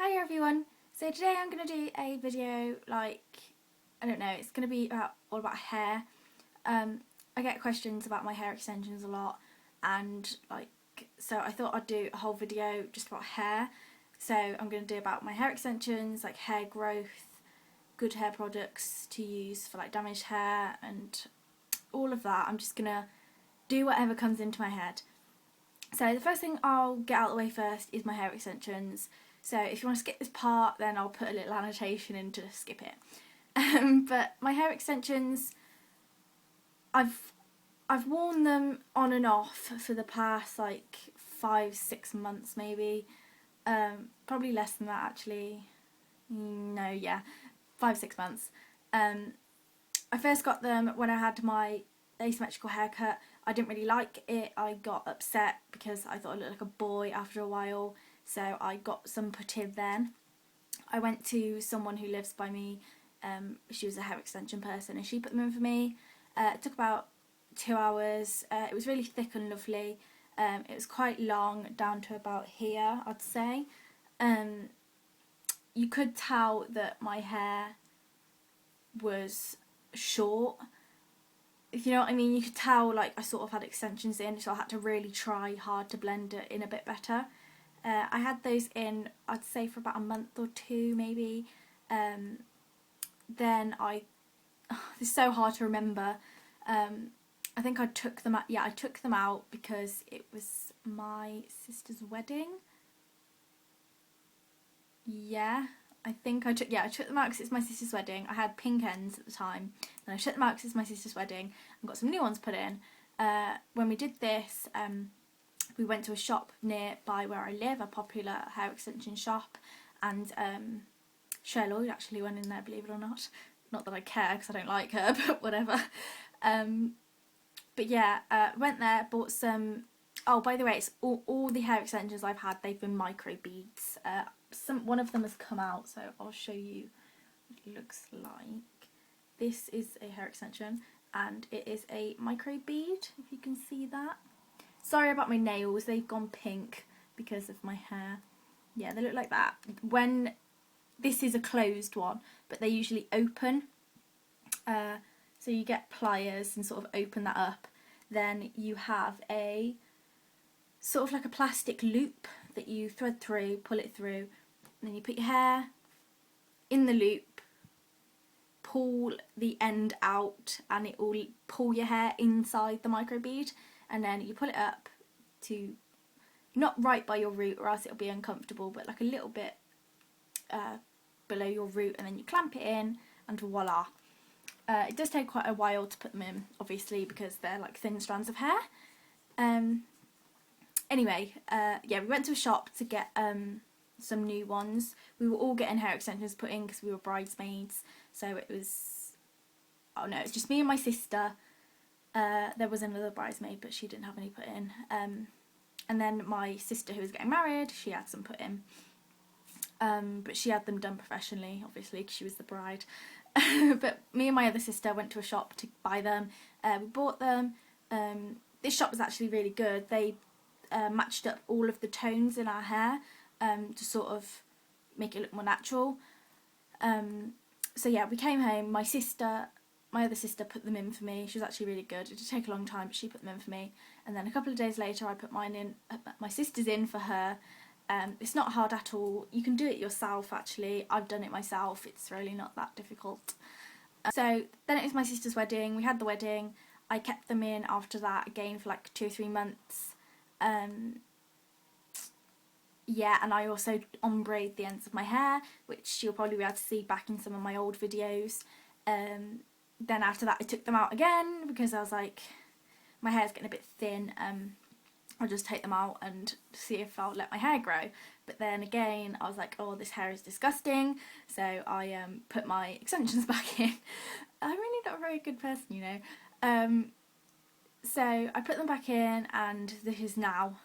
Hi everyone, so today I'm going to do a video I don't know, it's going to be all about hair. I get questions about my hair extensions a lot and so I thought I'd do a whole video just about hair. So I'm going to do about my hair extensions, like hair growth, good hair products to use for like damaged hair and all of that. I'm just going to do whatever comes into my head. So the first thing I'll get out of the way first is my hair extensions. So if you want to skip this part, then I'll put a little annotation in to skip it. But my hair extensions, I've worn them on and off for the past like 5-6 months maybe. Probably less than that actually. No, yeah, 5-6 months. I first got them when I had my asymmetrical haircut. I didn't really like it. I got upset because I thought I looked like a boy after a while, so I got some put in then. I went to someone who lives by me. She was a hair extension person and she put them in for me. It took about 2 hours. It was really thick and lovely. It was quite long, down to about here, I'd say. You could tell that my hair was short, if you know what I mean. You could tell like I sort of had extensions in, so I had to really try hard to blend it in a bit better. I had those in, I'd say, for about a month or two maybe. Then it's so hard to remember. I think I took them out, yeah, I took them out because it was my sister's wedding. Yeah, I think I took them out because it's my sister's wedding. I had pink ends at the time, and I took them out because it's my sister's wedding and got some new ones put in. When we did this, we went to a shop nearby where I live, a popular hair extension shop, and Cher Lloyd actually went in there, believe it or not. Not that I care because I don't like her, but whatever. But yeah, went there, bought some. Oh, by the way, it's all the hair extensions I've had, they've been micro beads. One of them has come out, so I'll show you what it looks like. This is a hair extension, and it is a micro bead, if you can see that. Sorry about my nails, they've gone pink because of my hair. Yeah, they look like that. When this is a closed one, but they usually open. So you get pliers and sort of open that up. Then you have a sort of like a plastic loop that you thread through, pull it through, and then you put your hair in the loop, pull the end out, and it will pull your hair inside the microbead, and then you pull it up to not right by your root or else it'll be uncomfortable, but like a little bit below your root, and then you clamp it in and voila. It does take quite a while to put them in, obviously, because they're like thin strands of hair. Anyway, yeah, we went to a shop to get some new ones. We were all getting hair extensions put in because we were bridesmaids, so it was, oh no, it's just me and my sister. There was another bridesmaid, but she didn't have any put in. And then my sister, who was getting married, she had some put in. But she had them done professionally, obviously, because she was the bride. But me and my other sister went to a shop to buy them. We bought them. This shop was actually really good. They matched up all of the tones in our hair to sort of make it look more natural. So yeah, we came home. My other sister put them in for me. She was actually really good. It did take a long time, but she put them in for me. And then a couple of days later, I put my sister's in for her. It's not hard at all. You can do it yourself, actually. I've done it myself. It's really not that difficult. So then it was my sister's wedding. We had the wedding. I kept them in after that again for like 2 or 3 months. Yeah, and I also ombre'd the ends of my hair, which you'll probably be able to see back in some of my old videos. Then after that I took them out again because I was like, my hair's getting a bit thin. I'll just take them out and see if I'll let my hair grow. But then again, I was like, oh, this hair is disgusting. So I put my extensions back in. I'm really not a very good person, you know. So I put them back in, and this is now.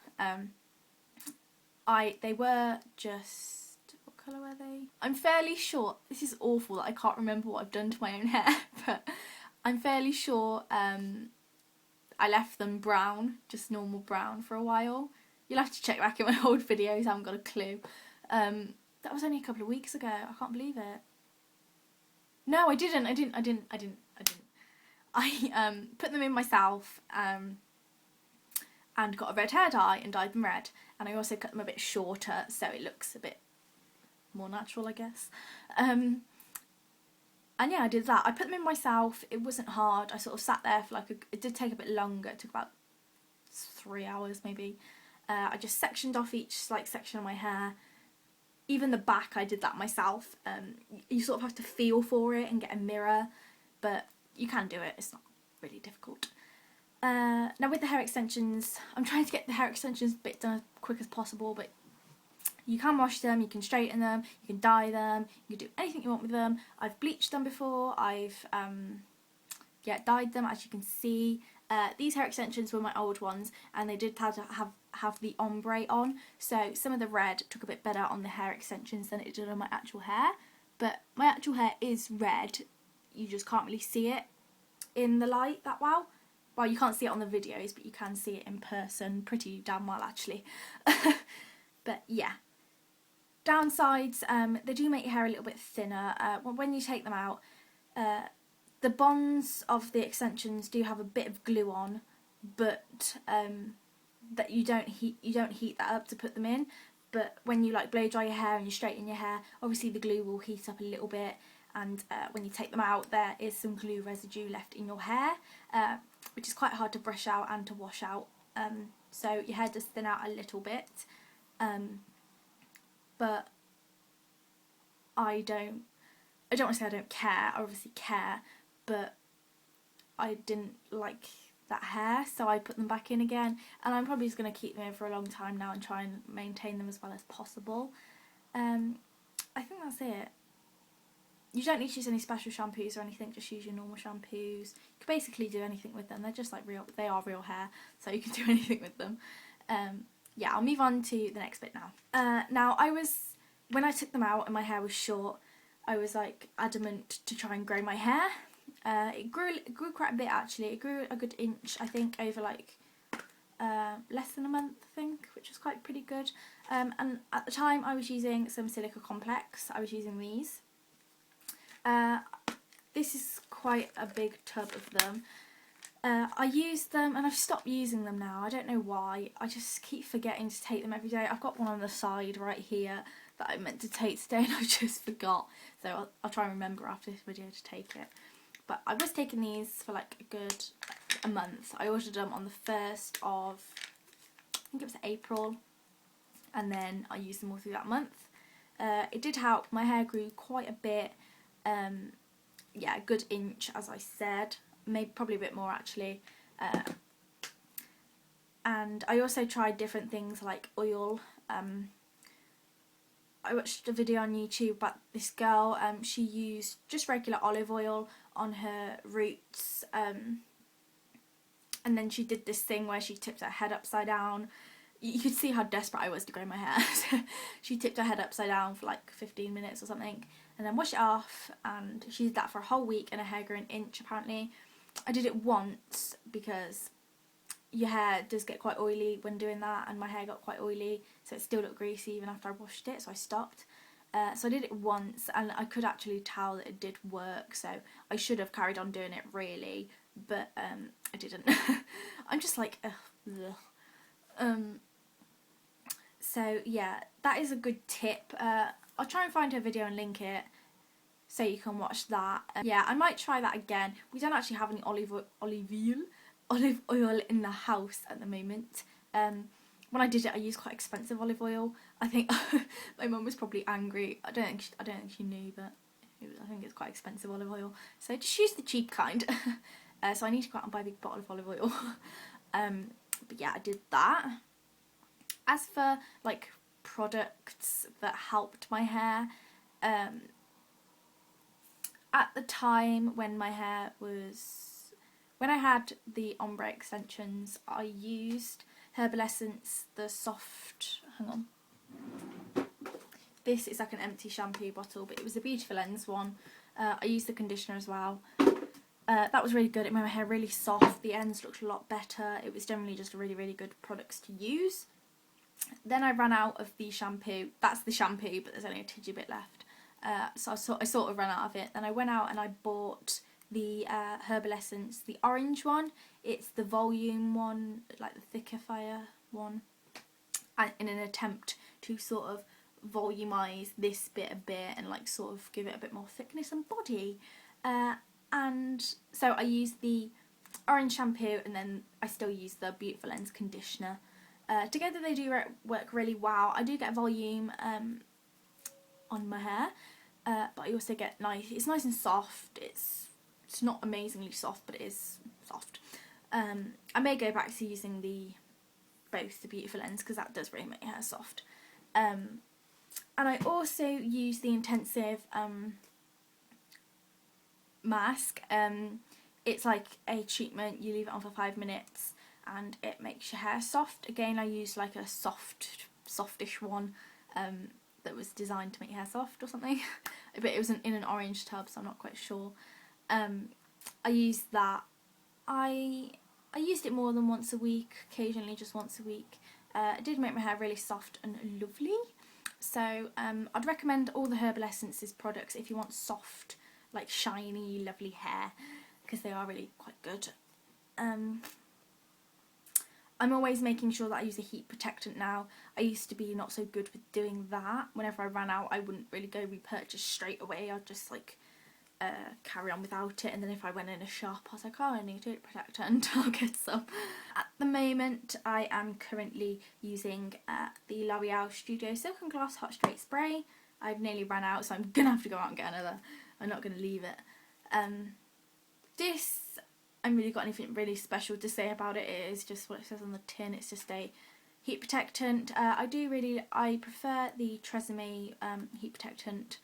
They were just, what colour were they? I'm fairly sure, this is awful that I can't remember what I've done to my own hair, but I'm fairly sure I left them brown, just normal brown, for a while. You'll have to check back in my old videos, I haven't got a clue. That was only a couple of weeks ago. I can't believe it. No, I didn't. I put them in myself and got a red hair dye and dyed them red. And I also cut them a bit shorter so it looks a bit more natural, I guess. And yeah, I did that. I put them in myself. It wasn't hard. I sort of sat there for like it did take a bit longer. It took about 3 hours maybe. I just sectioned off each section of my hair. Even the back, I did that myself. You sort of have to feel for it and get a mirror, but you can do it. It's not really difficult. Now with the hair extensions, I'm trying to get the hair extensions bit done as quick as possible, but you can wash them, you can straighten them, you can dye them, you can do anything you want with them. I've bleached them before, I've dyed them, as you can see. These hair extensions were my old ones, and they did have the ombre on, so some of the red took a bit better on the hair extensions than it did on my actual hair. But my actual hair is red, you just can't really see it in the light that well. Well, you can't see it on the videos, but you can see it in person pretty damn well actually. But yeah. Downsides, they do make your hair a little bit thinner. When you take them out, the bonds of the extensions do have a bit of glue on, but that you don't heat that up to put them in. But when you like blow dry your hair and you straighten your hair, obviously the glue will heat up a little bit, and when you take them out there is some glue residue left in your hair, which is quite hard to brush out and to wash out, so your hair does thin out a little bit, but I don't want to say I don't care. I obviously care, but I didn't like that hair, so I put them back in again, and I'm probably just going to keep them in for a long time now and try and maintain them as well as possible. I think that's it. You don't need to use any special shampoos or anything, just use your normal shampoos. You can basically do anything with them. They're just like they are real hair, so you can do anything with them. Yeah, I'll move on to the next bit now. Now, when I took them out and my hair was short, I was like adamant to try and grow my hair. It grew quite a bit actually. It grew a good inch, I think, over like less than a month, I think, which was quite pretty good. And at the time I was using some Silica Complex. I was using these. This is quite a big tub of them. I used them and I've stopped using them now. I don't know why. I just keep forgetting to take them every day. I've got one on the side right here that I meant to take today and I just forgot. So I'll try and remember after this video to take it. But I was taking these for like a month. I ordered them on the 1st of, I think it was April, and then I used them all through that month. It did help. My hair grew quite a bit. Yeah, a good inch, as I said. Maybe probably a bit more actually. And I also tried different things like oil. I watched a video on YouTube about this girl. She used just regular olive oil on her roots, and then she did this thing where she tipped her head upside down. You could see how desperate I was to grow my hair. So she tipped her head upside down for like 15 minutes or something, and then washed it off, and she did that for a whole week and her hair grew an inch apparently. I did it once because your hair does get quite oily when doing that, and my hair got quite oily, so it still looked greasy even after I washed it, so I stopped. So I did it once and I could actually tell that it did work, so I should have carried on doing it really, but I didn't. I'm just like, ugh. So yeah, that is a good tip. I'll try and find her video and link it so you can watch that. Yeah, I might try that again. We don't actually have any olive oil in the house at the moment. When I did it, I used quite expensive olive oil. I think my mum was probably angry. I don't think she knew, but I think it's quite expensive olive oil. So just use the cheap kind. So I need to go out and buy a big bottle of olive oil. But yeah, I did that. As for like products that helped my hair, at the time when I had the ombre extensions, I used Herbal Essence, the soft, hang on, this is like an empty shampoo bottle, but it was a Beautiful Ends one. I used the conditioner as well. That was really good. It made my hair really soft, the ends looked a lot better. It was generally just a really, really good product to use. Then I ran out of the shampoo. That's the shampoo, but there's only a tidgy bit left. So I sort of ran out of it. Then I went out and I bought the Herbal Essence, the orange one. It's the volume one, like the thicker fire one. In an attempt to sort of volumize this bit a bit and like sort of give it a bit more thickness and body. And so I used the orange shampoo, and then I still use the Beautiful Ends conditioner. Together they do work really well. I do get volume on my hair, but I also get it's nice and soft. It's not amazingly soft, but it is soft. I may go back to using both the Beautiful Ends, because that does really make your hair soft. And I also use the Intensive mask. It's like a treatment. You leave it on for 5 minutes and it makes your hair soft. Again, I used like a softish one that was designed to make your hair soft or something. But it was in an orange tub, so I'm not quite sure. I used that. I used it more than once a week, occasionally just once a week. It did make my hair really soft and lovely. So I'd recommend all the Herbal Essences products if you want soft, like shiny, lovely hair, because they are really quite good. I'm always making sure that I use a heat protectant now. I used to be not so good with doing that. Whenever I ran out, I wouldn't really go repurchase straight away. I'd just like carry on without it, and then if I went in a shop, I was like, oh, I need a heat protectant, I'll get some. At the moment, I am currently using the L'Oreal Studio Silk and Gloss Hot Straight Spray. I've nearly run out, so I'm gonna have to go out and get another. I'm not gonna leave it. This, I haven't really got anything really special to say about it. It is just what it says on the tin. It's just a heat protectant. I prefer the Tresemme heat protectant,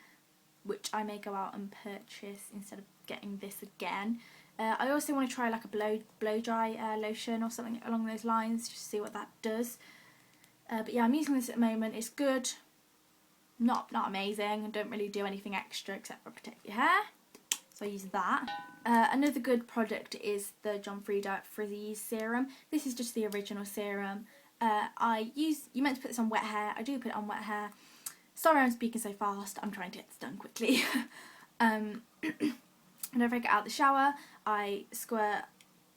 which I may go out and purchase instead of getting this again. I also want to try like a blow dry lotion or something along those lines, just to see what that does. But yeah, I'm using this at the moment. It's good, not amazing. I don't really do anything extra except for protect your hair, so I use that. Another good product is the John Frieda Frizzy Serum. This is just the original serum. You meant to put this on wet hair. I do put it on wet hair. Sorry I'm speaking so fast, I'm trying to get this done quickly. Whenever I get out of the shower, I squirt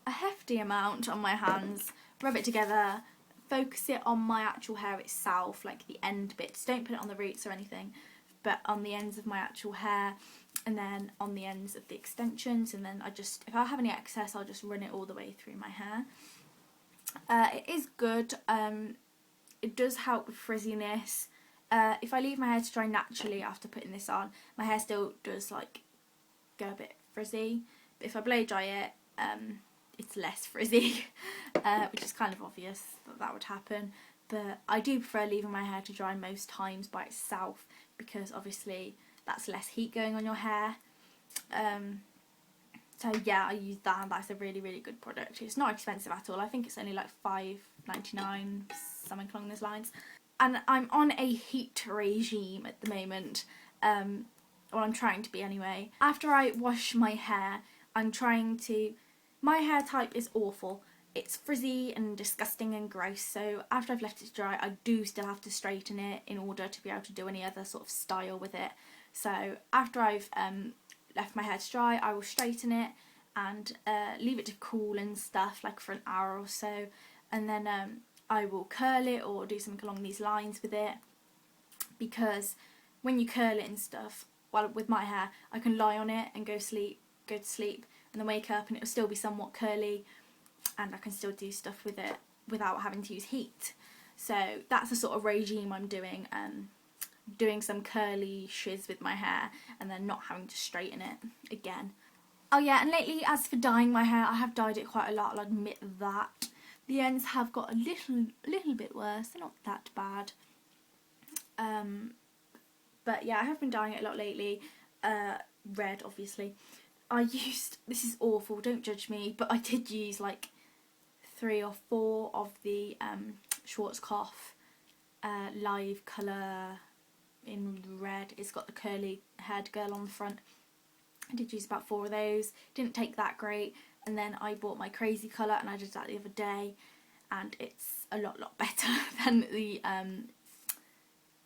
a hefty amount on my hands, rub it together, focus it on my actual hair itself, like the end bits. Don't put it on the roots or anything, but on the ends of my actual hair, and then on the ends of the extensions, and then if I have any excess, I'll just run it all the way through my hair. It is good. It does help with frizziness. If I leave my hair to dry naturally after putting this on, my hair still does like go a bit frizzy, but if I blow dry it, it's less frizzy, which is kind of obvious that would happen. But I do prefer leaving my hair to dry most times by itself, because obviously that's less heat going on your hair. So yeah, I use that, and that's a really, really good product. It's not expensive at all. I think it's only like $5.99, something along those lines. And I'm on a heat regime at the moment. Well, I'm trying to be anyway. After I wash my hair, my hair type is awful. It's frizzy and disgusting and gross, so after I've left it to dry, I do still have to straighten it in order to be able to do any other sort of style with it. So after I've left my hair to dry, I will straighten it and leave it to cool and stuff, like for an hour or so, and then I will curl it or do something along these lines with it, because when you curl it and stuff, well, with my hair, I can lie on it and go to sleep, and then wake up and it'll still be somewhat curly, and I can still do stuff with it without having to use heat. So that's the sort of regime I'm doing, doing some curly shiz with my hair and then not having to straighten it again. Oh yeah, and lately, as for dyeing my hair, I have dyed it quite a lot, I'll admit that. The ends have got a little bit worse, they're not that bad. But yeah, I have been dyeing it a lot lately. Red, obviously. This is awful, don't judge me, but I did use like 3 or 4 of the Schwarzkopf live colour in red. It's got the curly haired girl on the front. I did use about 4 of those. Didn't take that great. And then I bought my crazy colour, and I did that the other day, and it's a lot better than the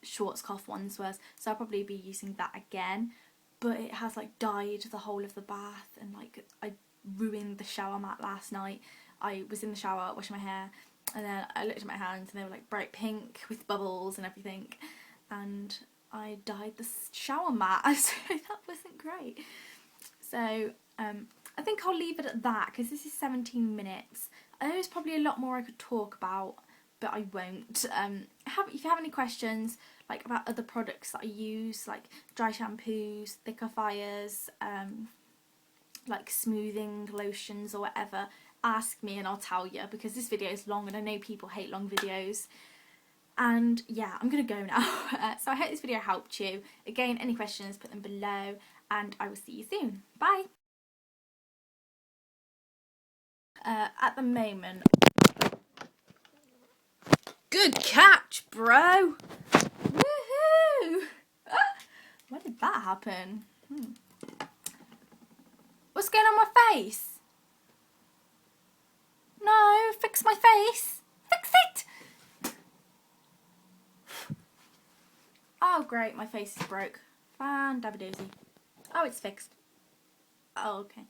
Schwarzkopf ones was, so I'll probably be using that again. But it has like dyed the whole of the bath, and like I ruined the shower mat last night. I was in the shower washing my hair, and then I looked at my hands and they were like bright pink with bubbles and everything, and I dyed the shower mat, so that wasn't great. So I think I'll leave it at that because this is 17 minutes. I know there's probably a lot more I could talk about, but I won't. If you have any questions like about other products that I use, like dry shampoos, thickifiers, like smoothing lotions or whatever, ask me and I'll tell you, because this video is long and I know people hate long videos. And yeah, I'm gonna go now. So I hope this video helped you. Again, any questions, put them below, and I will see you soon. Bye! At the moment... Good catch, bro! Woohoo! Where did that happen? What's going on my face? No, fix my face! Fix it! Oh great, my face is broke. Fan-dabby-doozy. Oh, it's fixed. Oh, okay.